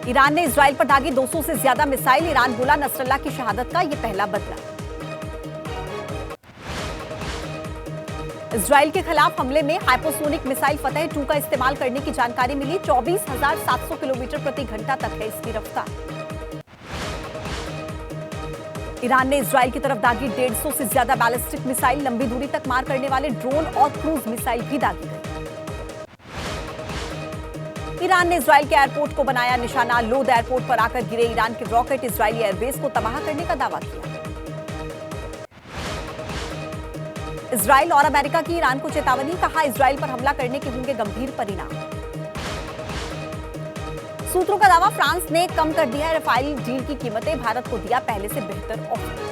Iran ने Israel पर दागी 200 से ज्यादा मिसाइल। ईरान बोला नसरल्लाह की शहादत का यह पहला बदला। इजराइल के खिलाफ हमले में हाइपरसोनिक मिसाइल फतह 2 का इस्तेमाल करने की जानकारी मिली। 24,700 किलोमीटर प्रति घंटा तक है इसकी रफ्तार। ईरान ने इजराइल की तरफ दागी 150 से ज्यादा बैलिस्टिक मिसाइल। लंबी दूरी तक मार करने वाले ड्रोन और क्रूज मिसाइल भी दागी गई। ईरान ने इजराइल के एयरपोर्ट को बनाया निशाना। लोद एयरपोर्ट पर आकर गिरे ईरान के रॉकेट। इजरायली एयरबेस को तबाह करने का दावा किया। इजराइल और अमेरिका की ईरान को चेतावनी। कहा इजराइल पर हमला करने के होंगे गंभीर परिणाम। सूत्रों का दावा फ्रांस ने कम कर दिया है राफेल डील की कीमतें। भारत को दिया पहले से बेहतर ऑफर।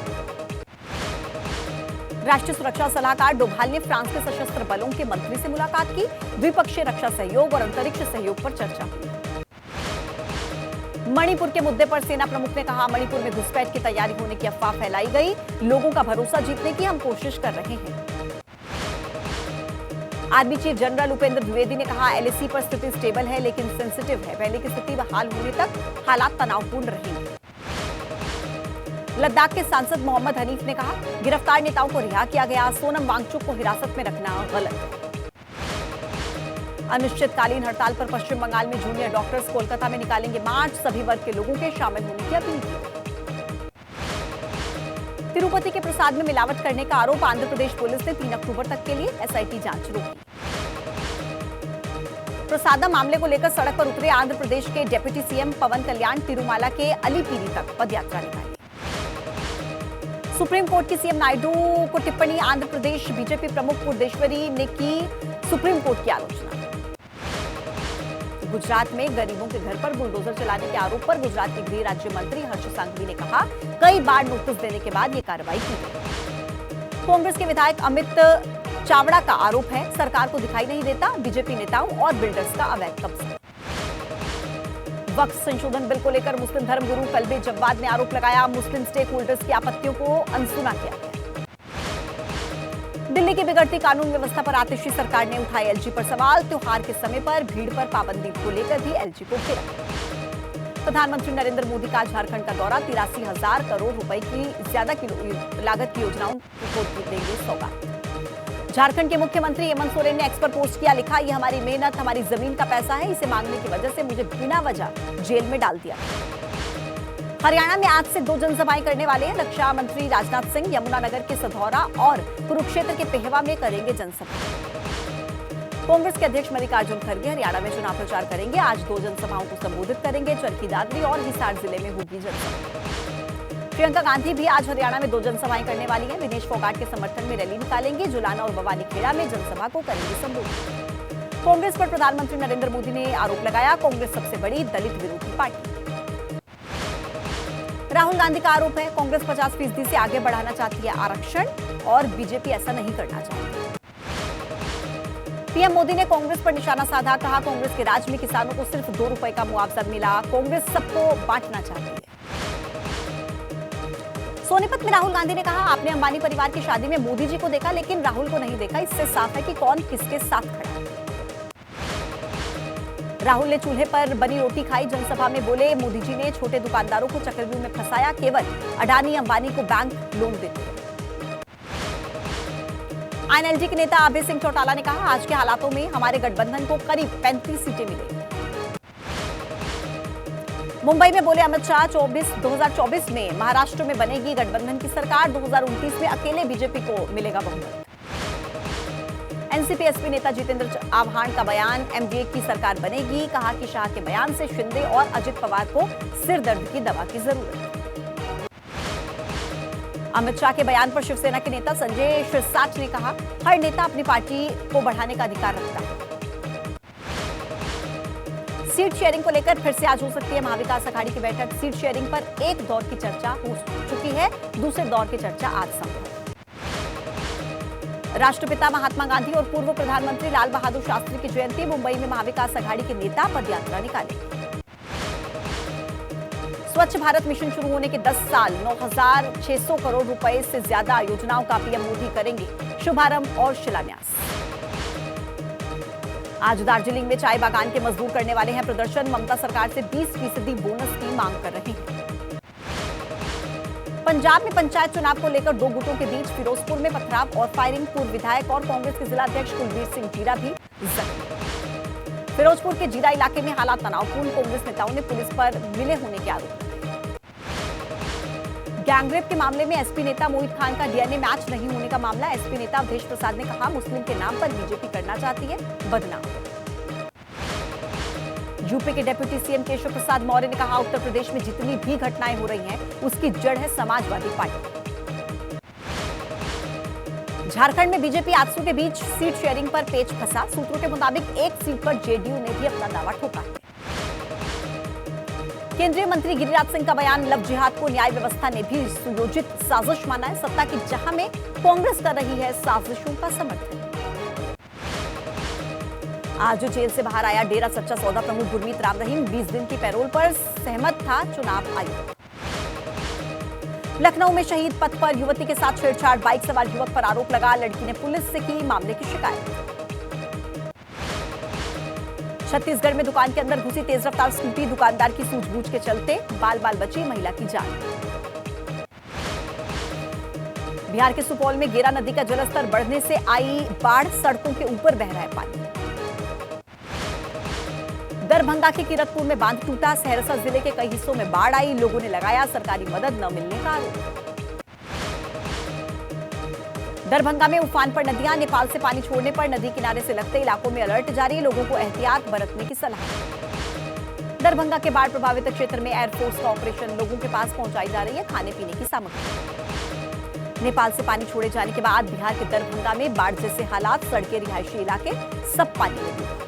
राष्ट्रीय सुरक्षा सलाहकार डोभाल ने फ्रांस के सशस्त्र बलों के मंत्री से मुलाकात की। द्विपक्षीय रक्षा सहयोग और अंतरिक्ष सहयोग पर चर्चा की। मणिपुर के मुद्दे पर सेना प्रमुख ने कहा मणिपुर में घुसपैठ की तैयारी होने की अफवाह फैलाई गई। लोगों का भरोसा जीतने की हम कोशिश कर रहे हैं। Army chief general Upendra Dwivedi ने कहा एलएसी पर स्थिति स्टेबल है लेकिन सेंसिटिव है। पहले की स्थिति बहाल होने तक हालात तनावपूर्ण रहेंगे। लद्दाख के सांसद मोहम्मद हनीफ ने कहा गिरफ्तार नेताओं को रिहा किया गया। सोनम वांगचुक को हिरासत में रखना गलत है। अनिश्चितकालीन हड़ताल पर पश्चिम बंगाल में जूनियर डॉक्टर्स कोलकाता में निकालेंगे मार्च। सभी वर्ग के लोगों के शामिल होने की अपील की। तिरुपति के प्रसाद में मिलावट करने का आरोप। आंध्र प्रदेश पुलिस ने 3 अक्टूबर तक के लिए एसआईटी जांच रोकी। प्रसादम मामले को लेकर सड़क पर उतरे आंध्र प्रदेश के डिप्टी सीएम पवन कल्याण। तिरुमाला के अलीपीरी तक पदयात्रा निकाली। सुप्रीम कोर्ट की सीएम नायडू को टिप्पणी। आंध्र प्रदेश बीजेपी प्रमुख पुरदेश्वरी ने की सुप्रीम कोर्ट की आलोचना। गुजरात में गरीबों के घर पर बुलडोजर चलाने के आरोप पर गुजरात के गृह राज्य मंत्री हर्ष सांघवी ने कहा कई बार नोटिस देने के बाद यह कार्रवाई की गई। कांग्रेस के विधायक अमित चावड़ा का आरोप है सरकार को दिखाई नहीं देता बीजेपी नेताओं और बिल्डर्स का अवैध कब्जा। वक्फ संशोधन बिल को लेकर मुस्लिम धर्मगुरु कल्बे जव्वाद ने आरोप लगाया मुस्लिम स्टेक होल्डर्स की आपत्तियों को अनसुना किया गया। दिल्ली की बिगड़ती कानून व्यवस्था पर आतिशी सरकार ने उठाए एलजी पर सवाल। त्योहार के समय पर भीड़ पर पाबंदी को लेकर भी एलजी को घेरा। प्रधानमंत्री नरेंद्र मोदी का झारखंड का दौरा। 83,000 करोड़ रुपए की ज्यादा लागत की योजनाओं को देंगे सौगात। झारखंड के मुख्यमंत्री हेमंत सोरेन ने एक्स पर पोस्ट किया। लिखा ये हमारी मेहनत हमारी जमीन का पैसा है। इसे मांगने की वजह से मुझे बिना वजह जेल में डाल दिया। हरियाणा में आज से 2 जनसभाएं करने वाले हैं रक्षा मंत्री राजनाथ सिंह। यमुनानगर के सधौरा और कुरुक्षेत्र के पेहवा में करेंगे जनसभा। कांग्रेस के अध्यक्ष मल्लिकार्जुन खड़गे हरियाणा में चुनाव प्रचार करेंगे। आज 2 जनसभाओं को संबोधित करेंगे। चरखी दादरी और हिसार जिले में होगी जनसभा। प्रियंका गांधी भी आज हरियाणा में 2 जनसभाएं करने वाली हैं। विनेश फोगाट के समर्थन में रैली निकालेंगे। जुलाना और बवानीखेड़ा में जनसभा को करेंगे संबोधित। कांग्रेस पर प्रधानमंत्री नरेंद्र मोदी ने आरोप लगाया कांग्रेस सबसे बड़ी दलित विरोधी पार्टी। राहुल गांधी का आरोप है कांग्रेस 50% से आगे बढ़ाना चाहती है आरक्षण और बीजेपी ऐसा नहीं करना चाहती। पीएम मोदी ने कांग्रेस पर निशाना साधा। कहा कांग्रेस के राज में किसानों को सिर्फ 2 रुपए का मुआवजा मिला। कांग्रेस सबको बांटना चाहती है। सोनीपत में राहुल गांधी ने कहा आपने अंबानी परिवार की शादी में मोदी जी को देखा लेकिन राहुल को नहीं देखा। इससे साफ है कि कौन किसके साथ खड़ा है। राहुल ने चूल्हे पर बनी रोटी खाई। जनसभा में बोले मोदी जी ने छोटे दुकानदारों को चक्रव्यूह में फंसाया। केवल अडानी अंबानी को बैंक लोन देते। आईएनएलडी के नेता अभय सिंह चौटाला ने कहा आज के हालातों में हमारे गठबंधन को करीब 35 सीटें मिलेंगी। मुंबई में बोले अमित शाह 2024 में महाराष्ट्र में बनेगी गठबंधन की सरकार। 2029 में अकेले बीजेपी को मिलेगा बहुमत। एनसीपी एसपी नेता जितेंद्र आव्हान का बयान एमडीए की सरकार बनेगी। कहा कि शाह के बयान से शिंदे और अजित पवार को सिर दर्द की दवा की जरूरत है। अमित शाह के बयान पर शिवसेना के नेता संजय शिरसाट ने कहा हर नेता अपनी पार्टी को बढ़ाने का अधिकार रखता है। सीट शेयरिंग को लेकर फिर से आज हो सकती है महाविकास अघाड़ी की बैठक। सीट शेयरिंग पर एक दौर की चर्चा हो चुकी है। दूसरे दौर की चर्चा आज संभव है। राष्ट्रपिता महात्मा गांधी और पूर्व प्रधानमंत्री लाल बहादुर शास्त्री की जयंती। मुंबई में महाविकास अघाड़ी के नेता पदयात्रा निकालेंगे। स्वच्छ भारत मिशन शुरू होने के 10 साल 9,600 करोड़ रुपए से ज्यादा योजनाओं का पीएम मोदी करेंगे शुभारंभ और शिलान्यास। आज दार्जिलिंग में चाय बागान के मजदूर करने वाले हैं प्रदर्शन। ममता सरकार से 20% बोनस की मांग कर रहे हैं। पंजाब में पंचायत चुनाव को लेकर दो गुटों के बीच फिरोजपुर में पथराव और फायरिंग। पूर्व विधायक और कांग्रेस के जिला अध्यक्ष कुलबीर सिंह जीरा भी जख्मी। फिरोजपुर के जीरा इलाके में हालात तनावपूर्ण। कांग्रेस नेताओं ने पुलिस पर मिले होने के आरोप लगाए। गैंगरेप के मामले में एसपी नेता मोहित खान का डीएनए मैच नहीं होने का मामला। एसपी नेता अवधेश प्रसाद ने कहा, मुस्लिम के नाम पर बीजेपी करना चाहती है बदनाम। यूपी के डिप्टी सीएम केशव प्रसाद मौर्य ने कहा, उत्तर प्रदेश में जितनी भी घटनाएं हो रही हैं उसकी जड़ है समाजवादी पार्टी। झारखंड में बीजेपी आजसू के बीच सीट शेयरिंग पर पेच फंसा। सूत्रों के मुताबिक एक सीट पर जेडीयू ने भी अपना दावा ठोका है। केंद्रीय मंत्री गिरिराज सिंह का बयान, लव जिहाद को न्याय व्यवस्था ने भी सुयोजित साजिश माना है। सत्ता की चाह में कांग्रेस कर रही है साजिशों का समर्थन। आज जेल से बाहर आया डेरा सच्चा सौदा प्रमुख गुरमीत राम रहीम। 20 दिन की पैरोल पर सहमत था चुनाव आयोग। लखनऊ में शहीद पथ पर युवती के साथ छेड़छाड़। बाइक सवार युवक पर आरोप लगा। लड़की ने पुलिस से की मामले की शिकायत। छत्तीसगढ़ में दुकान के अंदर घुसी तेज रफ्तार स्कूटी। दुकानदार की सूझबूझ के चलते बाल बाल बची महिला की जान। बिहार के सुपौल में गेरा नदी का जलस्तर बढ़ने से आई बाढ़। सड़कों के ऊपर बह रहा है पानी। दरभंगा के किरतपुर में बांध टूटा। सहरसा जिले के कई हिस्सों में बाढ़ आई। लोगों ने लगाया सरकारी मदद न मिलने का आरोप। दरभंगा में उफान पर नदियां। नेपाल से पानी छोड़ने पर नदी किनारे से लगते इलाकों में अलर्ट जारी। लोगों को एहतियात बरतने की सलाह। दरभंगा के बाढ़ प्रभावित क्षेत्र में एयरफोर्स का ऑपरेशन। लोगों के पास पहुंचाई जा रही है खाने पीने की सामग्री। नेपाल से पानी छोड़े जाने के बाद बिहार के दरभंगा में बाढ़ जैसे हालात। सड़कें, रिहायशी इलाके सब पानी में डूबे।